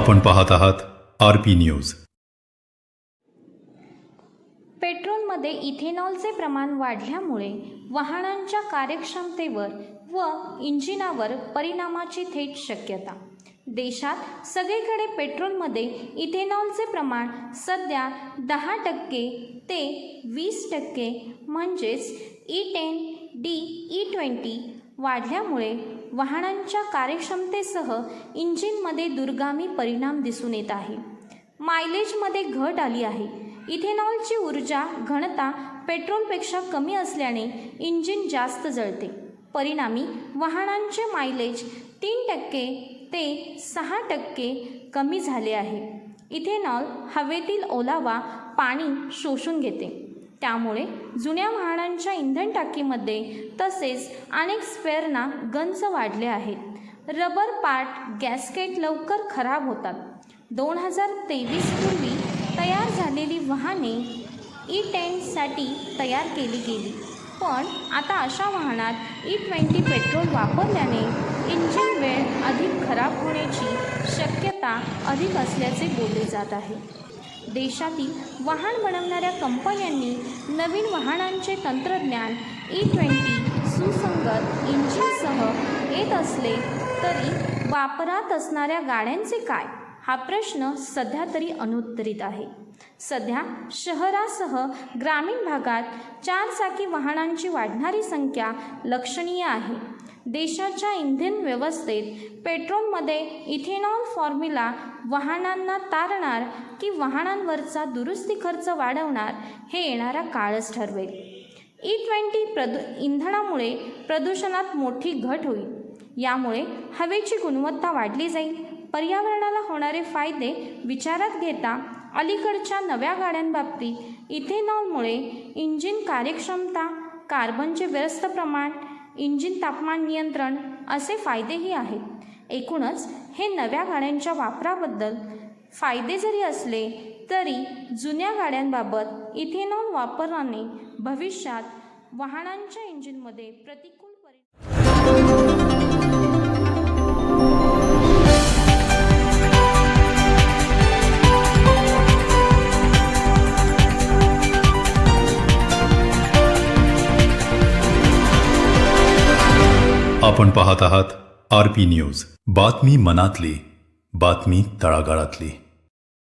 आपण पाहत आहात RP न्यूज। पेट्रोलमध्ये इथेनॉलचे प्रमाण वाढल्यामुळे वाहनांच्या कार्यक्षमतेवर व इंजिनावर परिणामाची थेट शक्यता। देशात सगळीकडे पेट्रोलमध्ये इथेनॉलचे प्रमाण सध्या 10% ते 20% म्हणजेच E10, E20 वाढल्यामुळे वाहनांच्या कार्यक्षमतेसह इंजिनमध्ये दूरगामी परिणाम दिसून येत आहे। मायलेजमध्ये घट आली आहे। इथेनॉलची ऊर्जा घनता पेट्रोलपेक्षा कमी असल्याने इंजिन जास्त जळते। परिणामी वाहनांचे मायलेज 3% ते 6% कमी झाले आहे। इथेनॉल हवेतील ओलावा, पाणी शोषून घेते, त्यामुळे जुन्या वाहनांच्या इंधन टाकीमध्ये तसेच अनेक स्पेअरना गंज वाढले आहेत। रबर पार्ट गॅस्केट लवकर खराब होतात। 2023 पूर्वी तयार झालेली वाहने E10 साठी तयार केली गेली, पण आता अशा वाहनात E20 पेट्रोल वापरल्याने इंजिन वेळ अधिक खराब होण्याची शक्यता अधिक असल्याचे बोलले जात आहे। देशातील वाहन बनवणाऱ्या कंपन्यांनी नवीन वाहनांचे तंत्रज्ञान E20 सुसंगत इंजिनसह येत असले तरी वापरात असणाऱ्या गाड्यांचे काय, हा प्रश्न सध्या तरी अनुत्तरित आहे। सध्या शहरासह ग्रामीण भागात 4 चाकी वाहनांची वाढणारी संख्या लक्षणीय आहे। देशाच्या इंधन व्यवस्थेत पेट्रोलमध्ये इथेनॉल फॉर्म्युला वाहनांना तारणार की वाहनांवरचा दुरुस्ती खर्च वाढवणार हे येणारा काळच ठरवेल। E20 इंधनामुळे प्रदूषणात मोठी घट होईल। यामुळे हवेची गुणवत्ता वाढली जाईल। पर्यावरणाला होणारे फायदे विचारात घेता अलीकडच्या नव्या गाड्यांबाबतीत इथेनॉलमुळे इंजिन कार्यक्षमता, कार्बनचे व्यस्त प्रमाण, इंजिन तापमान नियंत्रण असे फायदेही आहेत। एकूणच हे नव्या गाड्यांच्या वापराबद्दल फायदे जरी असले तरी जुन्या गाड्यांबाबत इथेनॉल वापराने भविष्यात वाहनांच्या इंजिनमध्ये प्रतिकूल परिणाम आपण पाहत आहात RP न्यूज। बातमी मनातली, बातमी तळागाळातली।